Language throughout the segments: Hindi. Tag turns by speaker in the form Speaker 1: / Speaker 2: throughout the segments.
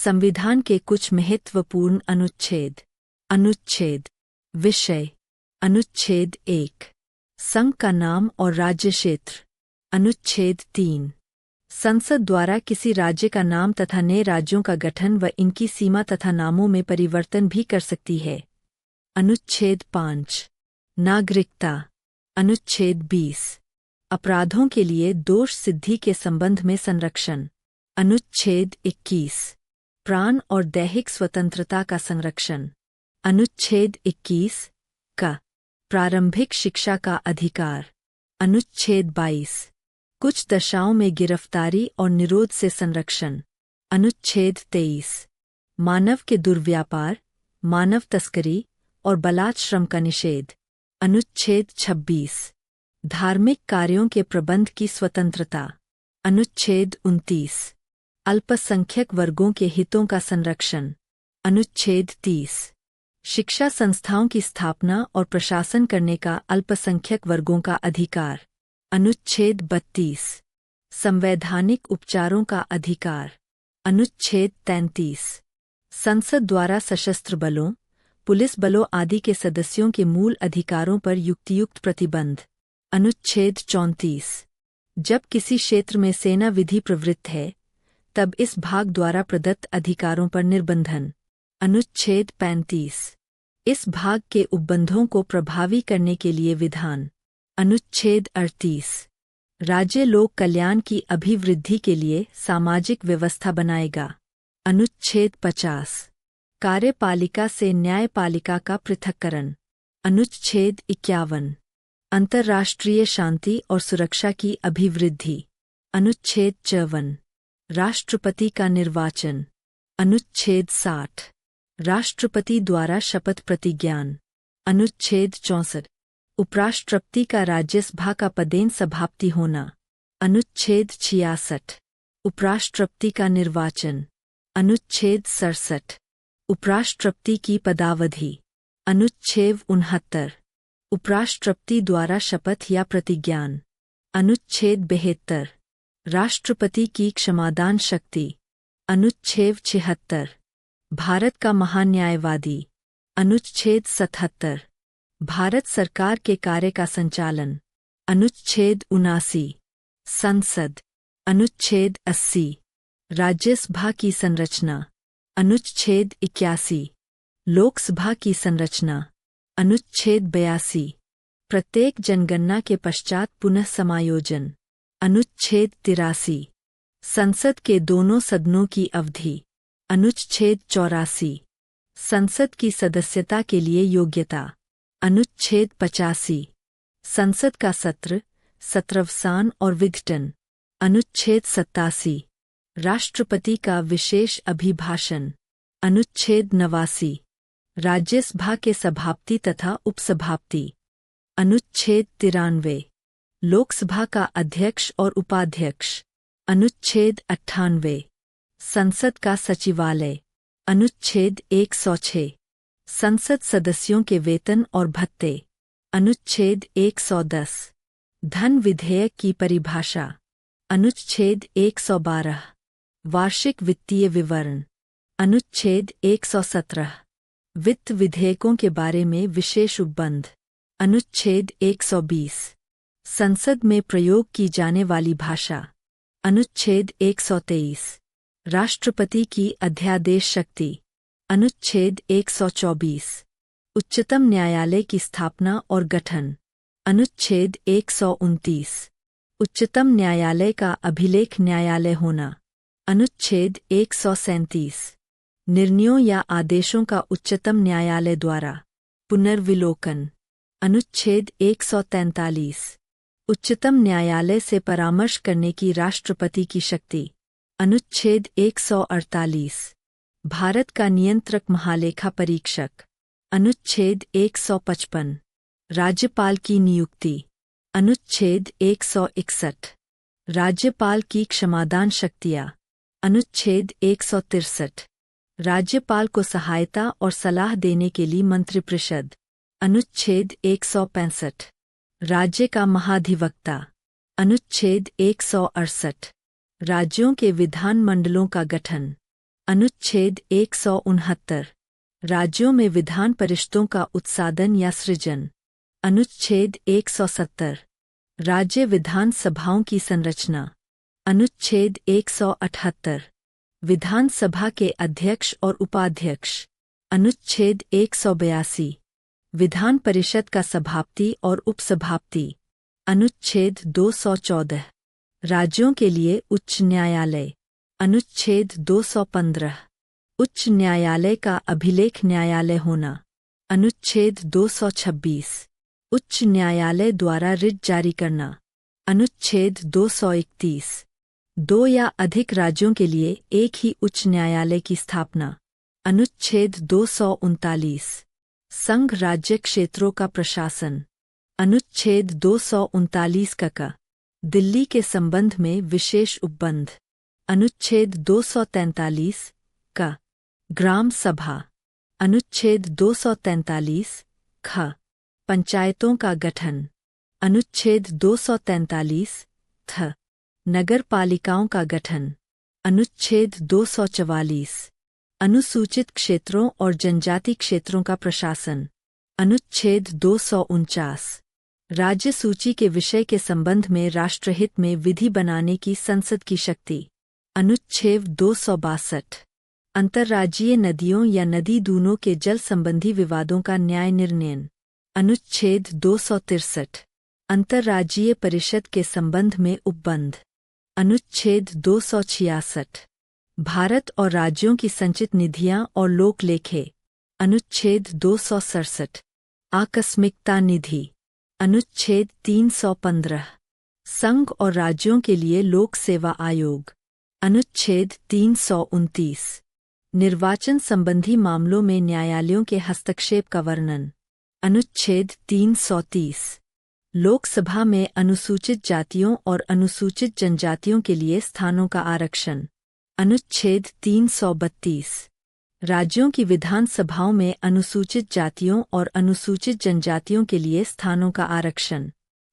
Speaker 1: संविधान के कुछ महत्वपूर्ण अनुच्छेद। अनुच्छेद। विषय। अनुच्छेद 1। संघ का नाम और राज्य क्षेत्र। अनुच्छेद 3। संसद द्वारा किसी राज्य का नाम तथा नए राज्यों का गठन व इनकी सीमा तथा नामों में परिवर्तन भी कर सकती है। अनुच्छेद 5। नागरिकता। अनुच्छेद 20। अपराधों के लिए दोष सिद्धि के संबंध में संरक्षण। अनुच्छेद 21। प्राण और दैहिक स्वतंत्रता का संरक्षण। अनुच्छेद 21 का प्रारंभिक शिक्षा का अधिकार। अनुच्छेद 22। कुछ दशाओं में गिरफ्तारी और निरोध से संरक्षण। अनुच्छेद 23। मानव के दुर्व्यापार, मानव तस्करी और बलात्श्रम का निषेध। अनुच्छेद 26। धार्मिक कार्यों के प्रबंध की स्वतंत्रता। अनुच्छेद 29। अल्पसंख्यक वर्गों के हितों का संरक्षण। अनुच्छेद 30। शिक्षा संस्थाओं की स्थापना और प्रशासन करने का अल्पसंख्यक वर्गों का अधिकार। अनुच्छेद 32। संवैधानिक उपचारों का अधिकार। अनुच्छेद 33। संसद द्वारा सशस्त्र बलों, पुलिस बलों आदि के सदस्यों के मूल अधिकारों पर युक्तियुक्त प्रतिबंध। अनुच्छेद 34। जब किसी क्षेत्र में सेना विधि प्रवृत्त है तब इस भाग द्वारा प्रदत्त अधिकारों पर निर्बंधन। अनुच्छेद 35। इस भाग के उपबंधों को प्रभावी करने के लिए विधान। अनुच्छेद 38। राज्य लोक कल्याण की अभिवृद्धि के लिए सामाजिक व्यवस्था बनाएगा। अनुच्छेद 50। कार्यपालिका से न्यायपालिका का पृथक्करण। अनुच्छेद 51। अंतर्राष्ट्रीय शांति और सुरक्षा की अभिवृद्धि। अनुच्छेद 54। राष्ट्रपति का निर्वाचन। अनुच्छेद 60। राष्ट्रपति द्वारा शपथ प्रतिज्ञान। अनुच्छेद 64। उपराष्ट्रपति का राज्यसभा का पदेन सभापति होना। अनुच्छेद 66। उपराष्ट्रपति का निर्वाचन। अनुच्छेद 67। उपराष्ट्रपति की पदावधि। अनुच्छेद 69। उपराष्ट्रपति द्वारा शपथ या प्रतिज्ञान। अनुच्छेद 72। राष्ट्रपति की क्षमादान शक्ति। अनुच्छेद 76। भारत का महान्यायवादी। अनुच्छेद 77। भारत सरकार के कार्य का संचालन। अनुच्छेद 79। संसद। अनुच्छेद 80। राज्यसभा की संरचना। अनुच्छेद 81। लोकसभा की संरचना। अनुच्छेद 82। प्रत्येक जनगणना के पश्चात पुनः समायोजन। अनुच्छेद 83। संसद के दोनों सदनों की अवधि। अनुच्छेद 84। संसद की सदस्यता के लिए योग्यता। अनुच्छेद 85। संसद का सत्र, सत्रावसान और विघटन। अनुच्छेद 87। राष्ट्रपति का विशेष अभिभाषण। अनुच्छेद 89। राज्यसभा के सभापति तथा उपसभापति। अनुच्छेद 93। लोकसभा का अध्यक्ष और उपाध्यक्ष। अनुच्छेद 98। संसद का सचिवालय। अनुच्छेद 106। संसद सदस्यों के वेतन और भत्ते। अनुच्छेद 110। धन विधेयक की परिभाषा। अनुच्छेद 112। वार्षिक वित्तीय विवरण। अनुच्छेद 117। वित्त विधेयकों के बारे में विशेष उपबंध। अनुच्छेद 120। संसद में प्रयोग की जाने वाली भाषा। अनुच्छेद 123। राष्ट्रपति की अध्यादेश शक्ति। अनुच्छेद 124। उच्चतम न्यायालय की स्थापना और गठन। अनुच्छेद 129। उच्चतम न्यायालय का अभिलेख न्यायालय होना। अनुच्छेद 137। निर्णयों या आदेशों का उच्चतम न्यायालय द्वारा पुनर्विलोकन। अनुच्छेद 143। उच्चतम न्यायालय से परामर्श करने की राष्ट्रपति की शक्ति। अनुच्छेद 148। भारत का नियंत्रक महालेखा परीक्षक। अनुच्छेद 155। राज्यपाल की नियुक्ति। अनुच्छेद 161। राज्यपाल की क्षमादान शक्तियाँ। अनुच्छेद 163। राज्यपाल को सहायता और सलाह देने के लिए मंत्रिपरिषद। अनुच्छेद 165। राज्य का महाधिवक्ता। अनुच्छेद 168। राज्यों के विधान मंडलों का गठन। अनुच्छेद 169 राज्यों में विधान परिषदों का उत्सादन या सृजन। अनुच्छेद 170 राज्य विधान सभाओं की संरचना। अनुच्छेद 178 विधानसभा के अध्यक्ष और उपाध्यक्ष। अनुच्छेद 182 विधान परिषद का सभापति और उपसभापति। अनुच्छेद 214 राज्यों के लिए उच्च न्यायालय। अनुच्छेद 215 उच्च न्यायालय का अभिलेख न्यायालय होना। अनुच्छेद 226 उच्च न्यायालय द्वारा रिट जारी करना। अनुच्छेद 231 दो या अधिक राज्यों के लिए एक ही उच्च न्यायालय की स्थापना। अनुच्छेद 239 संघ राज्य क्षेत्रों का प्रशासन। अनुच्छेद 239 का दिल्ली के संबंध में विशेष उपबंध। अनुच्छेद 243 का ग्राम सभा। अनुच्छेद 243 ख पंचायतों का गठन। अनुच्छेद 243 थ नगर पालिकाओं का गठन। अनुच्छेद 244 अनुसूचित क्षेत्रों और जनजाति क्षेत्रों का प्रशासन। अनुच्छेद 249 राज्य सूची के विषय के संबंध में राष्ट्रहित में विधि बनाने की संसद की शक्ति। अनुच्छेद 262 अंतर्राज्यीय नदियों या नदी दूनों के जल संबंधी विवादों का न्याय निर्णय। अनुच्छेद 263 अंतर्राज्यीय परिषद के संबंध में उपबंध। अनुच्छेद 266 भारत और राज्यों की संचित निधियां और लोक लेखे। अनुच्छेद 267 आकस्मिकता निधि। अनुच्छेद 315 संघ और राज्यों के लिए लोक सेवा आयोग। अनुच्छेद 329 निर्वाचन संबंधी मामलों में न्यायालयों के हस्तक्षेप का वर्णन। अनुच्छेद 330 लोकसभा में अनुसूचित जातियों और अनुसूचित जनजातियों के लिए स्थानों का आरक्षण। अनुच्छेद 332 राज्यों की विधानसभाओं में अनुसूचित जातियों और अनुसूचित जनजातियों के लिए स्थानों का आरक्षण।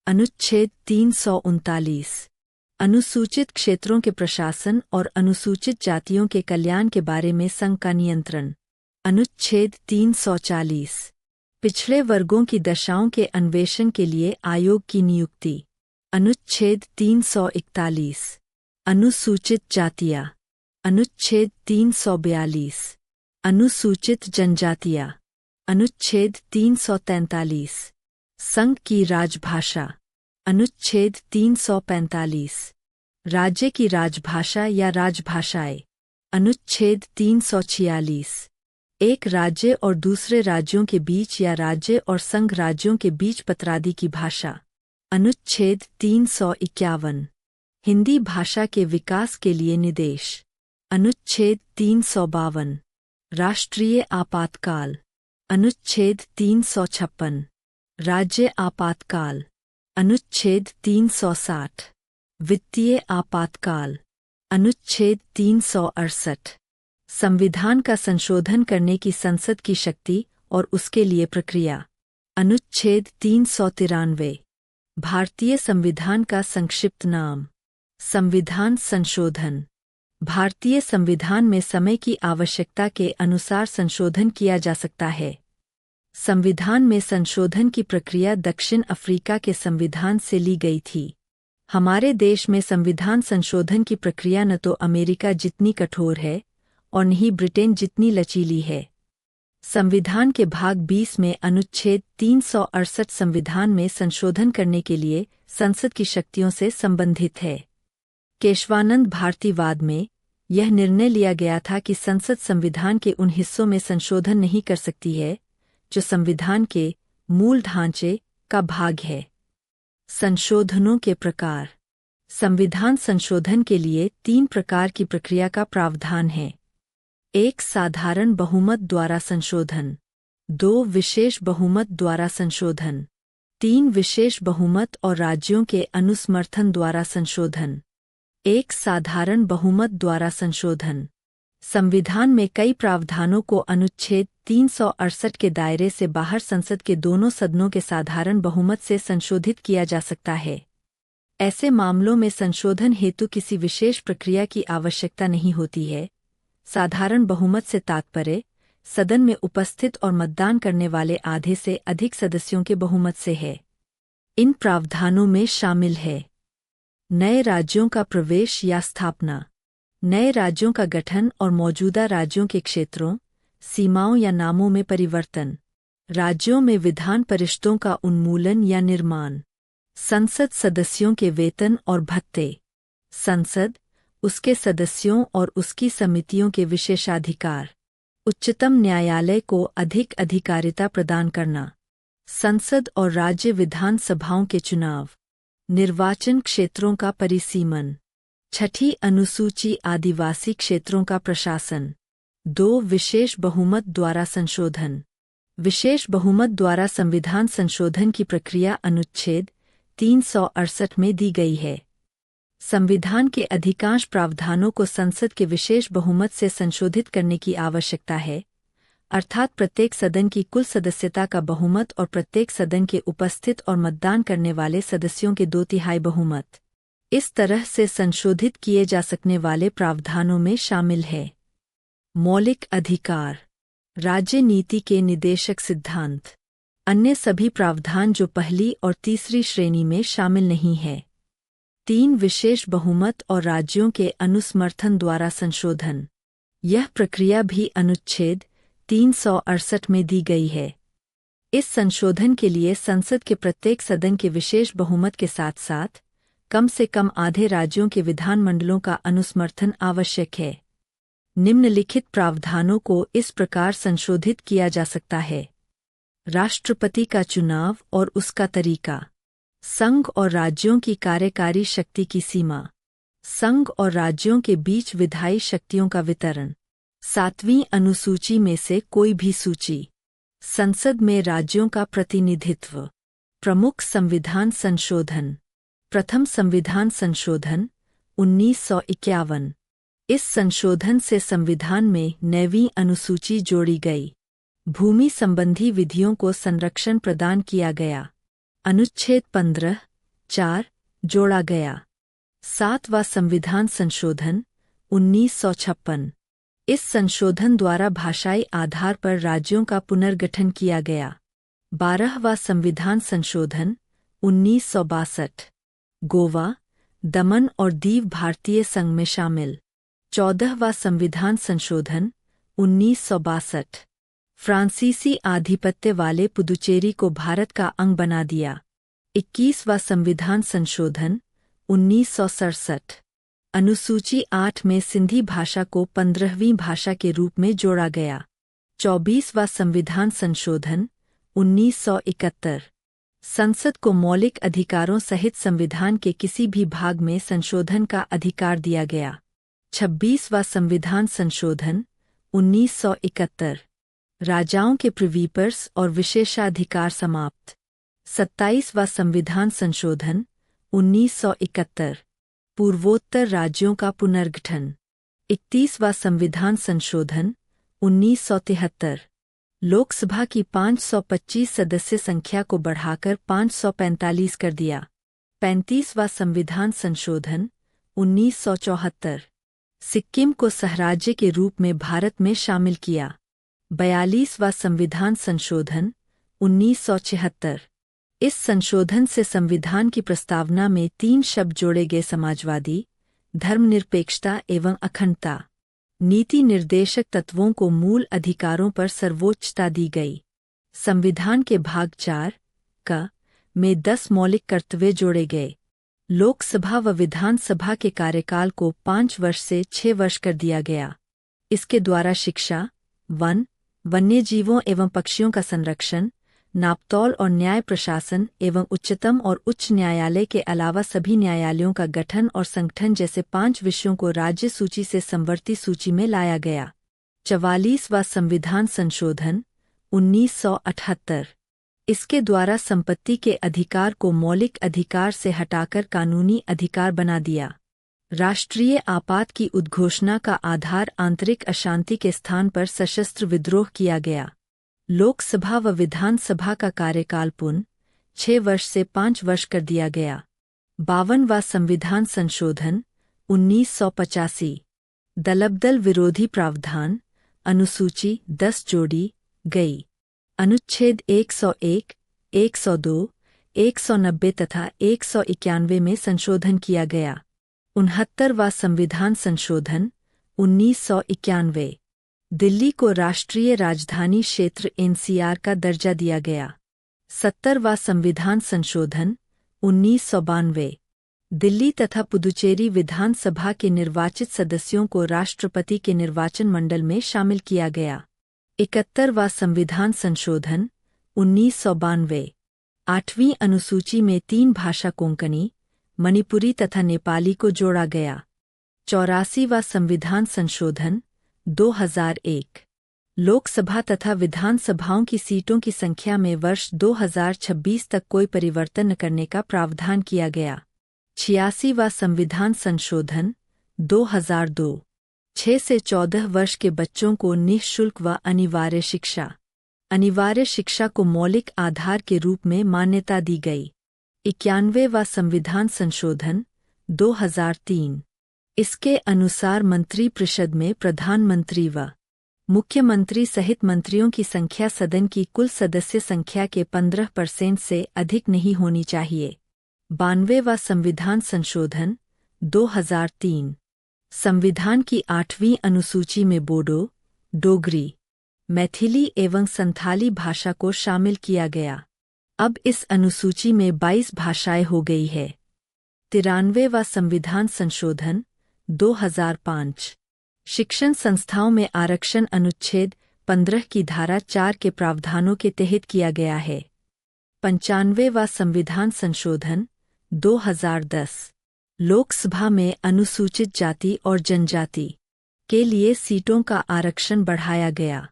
Speaker 1: अनुच्छेद 339 अनुसूचित क्षेत्रों के प्रशासन और अनुसूचित जातियों के कल्याण के बारे में संघ का नियंत्रण। अनुच्छेद 340 पिछड़े वर्गों की दशाओं के अन्वेषण के लिए आयोग की नियुक्ति। अनुच्छेद 341 अनुसूचित जातियाँ। अनुच्छेद 342 अनुसूचित जनजातियाँ। अनुच्छेद 343 संघ की राजभाषा। अनुच्छेद 345 राज्य की राजभाषा या राजभाषाएं। अनुच्छेद 346 एक राज्य और दूसरे राज्यों के बीच या राज्य और संघ राज्यों के बीच पत्रादि की भाषा। अनुच्छेद 351 हिंदी भाषा के विकास के लिए निर्देश। अनुच्छेद 352 राष्ट्रीय आपातकाल। अनुच्छेद 356 राज्य आपातकाल। अनुच्छेद 360 वित्तीय आपातकाल। अनुच्छेद 368 संविधान का संशोधन करने की संसद की शक्ति और उसके लिए प्रक्रिया। अनुच्छेद 393 भारतीय संविधान का संक्षिप्त नाम। संविधान संशोधन भारतीय संविधान में समय की आवश्यकता के अनुसार संशोधन किया जा सकता है। संविधान में संशोधन की प्रक्रिया दक्षिण अफ्रीका के संविधान से ली गई थी। हमारे देश में संविधान संशोधन की प्रक्रिया न तो अमेरिका जितनी कठोर है और न ही ब्रिटेन जितनी लचीली है। संविधान के भाग 20 में अनुच्छेद 368 संविधान में संशोधन करने के लिए संसद की शक्तियों से संबंधित है। केशवानंद भारतीवाद में यह निर्णय लिया गया था कि संसद संविधान के उन हिस्सों में संशोधन नहीं कर सकती है जो संविधान के मूल ढांचे का भाग है। संशोधनों के प्रकार। संविधान संशोधन के लिए 3 प्रकार की प्रक्रिया का प्रावधान है। 1 साधारण बहुमत द्वारा संशोधन। 2 विशेष बहुमत द्वारा संशोधन। 3 विशेष बहुमत और राज्यों के अनुसमर्थन द्वारा संशोधन। 1 साधारण बहुमत द्वारा संशोधन। संविधान में कई प्रावधानों को अनुच्छेद 368 के दायरे से बाहर संसद के दोनों सदनों के साधारण बहुमत से संशोधित किया जा सकता है। ऐसे मामलों में संशोधन हेतु किसी विशेष प्रक्रिया की आवश्यकता नहीं होती है। साधारण बहुमत से तात्पर्य सदन में उपस्थित और मतदान करने वाले आधे से अधिक सदस्यों के बहुमत से है। इन प्रावधानों में शामिल है नए राज्यों का प्रवेश या स्थापना, नए राज्यों का गठन और मौजूदा राज्यों के क्षेत्रों, सीमाओं या नामों में परिवर्तन, राज्यों में विधान परिषदों का उन्मूलन या निर्माण, संसद सदस्यों के वेतन और भत्ते, संसद, उसके सदस्यों और उसकी समितियों के विशेषाधिकार, उच्चतम न्यायालय को अधिक अधिकारिता प्रदान करना, संसद और राज्य विधानसभाओं के चुनाव, निर्वाचन क्षेत्रों का परिसीमन, छठी अनुसूची आदिवासी क्षेत्रों का प्रशासन, 2 विशेष बहुमत द्वारा संशोधन। विशेष बहुमत द्वारा संविधान संशोधन की प्रक्रिया अनुच्छेद 368 में दी गई है। संविधान के अधिकांश प्रावधानों को संसद के विशेष बहुमत से संशोधित करने की आवश्यकता है, अर्थात प्रत्येक सदन की कुल सदस्यता का बहुमत और प्रत्येक सदन के उपस्थित और मतदान करने वाले सदस्यों के 2/3 बहुमत। इस तरह से संशोधित किए जा सकने वाले प्रावधानों में शामिल है मौलिक अधिकार, राज्य नीति के निदेशक सिद्धांत, अन्य सभी प्रावधान जो पहली और तीसरी श्रेणी में शामिल नहीं है। 3 विशेष बहुमत और राज्यों के अनुसमर्थन द्वारा संशोधन। यह प्रक्रिया भी अनुच्छेद 368 में दी गई है। इस संशोधन के लिए संसद के प्रत्येक सदन के विशेष बहुमत के साथ साथ कम से कम आधे राज्यों के विधानमंडलों का अनुसमर्थन आवश्यक है। निम्नलिखित प्रावधानों को इस प्रकार संशोधित किया जा सकता है। राष्ट्रपति का चुनाव और उसका तरीका, संघ और राज्यों की कार्यकारी शक्ति की सीमा, संघ और राज्यों के बीच विधायी शक्तियों का वितरण, 7वीं अनुसूची में से कोई भी सूची, संसद में राज्यों का प्रतिनिधित्व, प्रमुख संविधान संशोधन। प्रथम संविधान संशोधन 1951। इस संशोधन से संविधान में 9वीं अनुसूची जोड़ी गई। भूमि संबंधी विधियों को संरक्षण प्रदान किया गया। अनुच्छेद 15(4) जोड़ा गया। 7वां संविधान संशोधन 1956। इस संशोधन द्वारा भाषाई आधार पर राज्यों का पुनर्गठन किया गया। 12वां संविधान संशोधन 1962। गोवा, दमन और दीव भारतीय संघ में शामिल। 14वां संविधान संशोधन 1962। फ्रांसीसी आधिपत्य वाले पुदुचेरी को भारत का अंग बना दिया। 21वां संविधान संशोधन 1967। अनुसूची 8 में सिंधी भाषा को 15वीं भाषा के रूप में जोड़ा गया। 24वां संविधान संशोधन 1971। संसद को मौलिक अधिकारों सहित संविधान के किसी भी भाग में संशोधन का अधिकार दिया गया। 26वां संविधान संशोधन 1971। राजाओं के प्रिवीपर्स और विशेषाधिकार समाप्त। 27वां संविधान संशोधन 1971। पूर्वोत्तर राज्यों का पुनर्गठन। 31वां संविधान संशोधन 1973। लोकसभा की 525 सदस्य संख्या को बढ़ाकर 545 कर दिया। 35वां संविधान संशोधन 1974। सिक्किम को सहराज्य के रूप में भारत में शामिल किया। 42वां संविधान संशोधन 1976। इस संशोधन से संविधान की प्रस्तावना में 3 शब्द जोड़े गए: समाजवादी, धर्मनिरपेक्षता एवं अखंडता। नीति निर्देशक तत्वों को मूल अधिकारों पर सर्वोच्चता दी गई। संविधान के भाग 4 क में 10 मौलिक कर्तव्य जोड़े गए। लोकसभा व विधानसभा के कार्यकाल को 5 वर्ष से 6 वर्ष कर दिया गया। इसके द्वारा शिक्षा, वन, वन्यजीवों एवं पक्षियों का संरक्षण, नापतौल और न्याय प्रशासन एवं उच्चतम और उच्च न्यायालय के अलावा सभी न्यायालयों का गठन और संगठन जैसे 5 विषयों को राज्य सूची से समवर्ती सूची में लाया गया। 44वां संविधान संशोधन 1978। इसके द्वारा संपत्ति के अधिकार को मौलिक अधिकार से हटाकर कानूनी अधिकार बना दिया। राष्ट्रीय आपात की उद्घोषणा का आधार आंतरिक अशांति के स्थान पर सशस्त्र विद्रोह किया गया। लोकसभा व विधानसभा का कार्यकाल पुनः 6 वर्ष से 5 वर्ष कर दिया गया। 52वां संविधान संशोधन 1985। दलबदल विरोधी प्रावधान अनुसूची 10 जोड़ी गई। अनुच्छेद 101, 102, 190 तथा 191 में संशोधन किया गया। 69वां संविधान संशोधन 1991। दिल्ली को राष्ट्रीय राजधानी क्षेत्र एनसीआर का दर्जा दिया गया। 70वां संविधान संशोधन 1992। दिल्ली तथा पुदुचेरी विधानसभा के निर्वाचित सदस्यों को राष्ट्रपति के निर्वाचन मंडल में शामिल किया गया। 71वां संविधान संशोधन 1992। 8वीं अनुसूची में 3 भाषा कोंकणी, मणिपुरी तथा नेपाली को जोड़ा गया। 84वां संविधान संशोधन 2001। लोकसभा तथा विधानसभाओं की सीटों की संख्या में वर्ष 2026 तक कोई परिवर्तन न करने का प्रावधान किया गया। 86वां संविधान संशोधन 2002। 6 से 14 वर्ष के बच्चों को निःशुल्क व अनिवार्य शिक्षा को मौलिक आधार के रूप में मान्यता दी गई। 91वां संविधान संशोधन 2003। इसके अनुसार मंत्रिपरिषद में प्रधानमंत्री व मुख्यमंत्री सहित मंत्रियों की संख्या सदन की कुल सदस्य संख्या के 15% से अधिक नहीं होनी चाहिए। 92वां संविधान संशोधन 2003। संविधान की 8वीं अनुसूची में बोडो, डोगरी, मैथिली एवं संथाली भाषा को शामिल किया गया। अब इस अनुसूची में 22 भाषाएं हो गई है। 93वां संविधान संशोधन 2005। शिक्षण संस्थाओं में आरक्षण अनुच्छेद 15 की धारा 4 के प्रावधानों के तहत किया गया है। 95वां संविधान संशोधन 2010। लोकसभा में अनुसूचित जाति और जनजाति के लिए सीटों का आरक्षण बढ़ाया गया।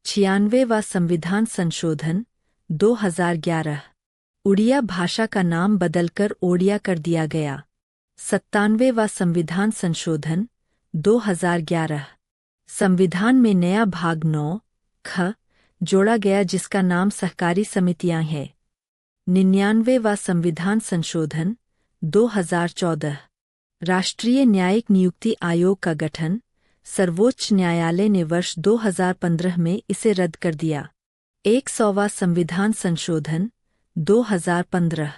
Speaker 1: 96वां संविधान संशोधन 2011। उड़िया भाषा का नाम बदलकर ओडिया कर दिया गया। 97वां संविधान संशोधन 2011। संविधान में नया भाग 9 ख जोड़ा गया जिसका नाम सहकारी समितियां है। 99वां संविधान संशोधन 2014। राष्ट्रीय न्यायिक नियुक्ति आयोग का गठन। सर्वोच्च न्यायालय ने वर्ष 2015 में इसे रद्द कर दिया। 100वां संविधान संशोधन 2015।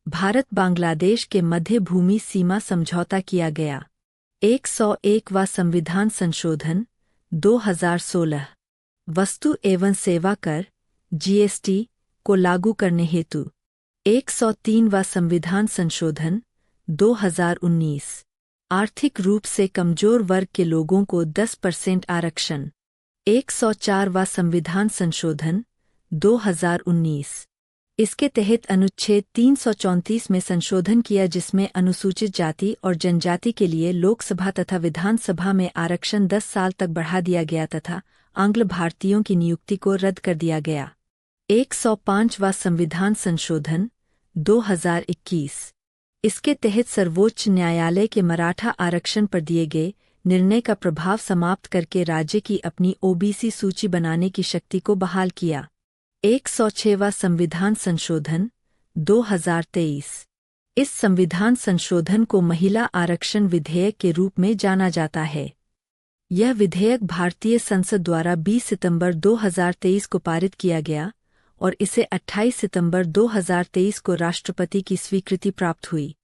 Speaker 1: भारत बांग्लादेश के मध्य भूमि सीमा समझौता किया गया। 101वां संविधान संशोधन 2016। वस्तु एवं सेवा कर जीएसटी को लागू करने हेतु 103वां संविधान संशोधन 2019। आर्थिक रूप से कमजोर वर्ग के लोगों को 10% आरक्षण। 104वां संविधान संशोधन 2019। इसके तहत अनुच्छेद 334 में संशोधन किया जिसमें अनुसूचित जाति और जनजाति के लिए लोकसभा तथा विधानसभा में आरक्षण 10 साल तक बढ़ा दिया गया तथा आंग्ल भारतीयों की नियुक्ति को रद्द कर दिया गया। 105वां संविधान संशोधन 2021। इसके तहत सर्वोच्च न्यायालय के मराठा आरक्षण पर दिए गए निर्णय का प्रभाव समाप्त करके राज्य की अपनी ओबीसी सूची बनाने की शक्ति को बहाल किया। 106वां संविधान संशोधन 2023। इस संविधान संशोधन को महिला आरक्षण विधेयक के रूप में जाना जाता है। यह विधेयक भारतीय संसद द्वारा 20 सितंबर 2023 को पारित किया गया और इसे 28 सितंबर 2023 को राष्ट्रपति की स्वीकृति प्राप्त हुई।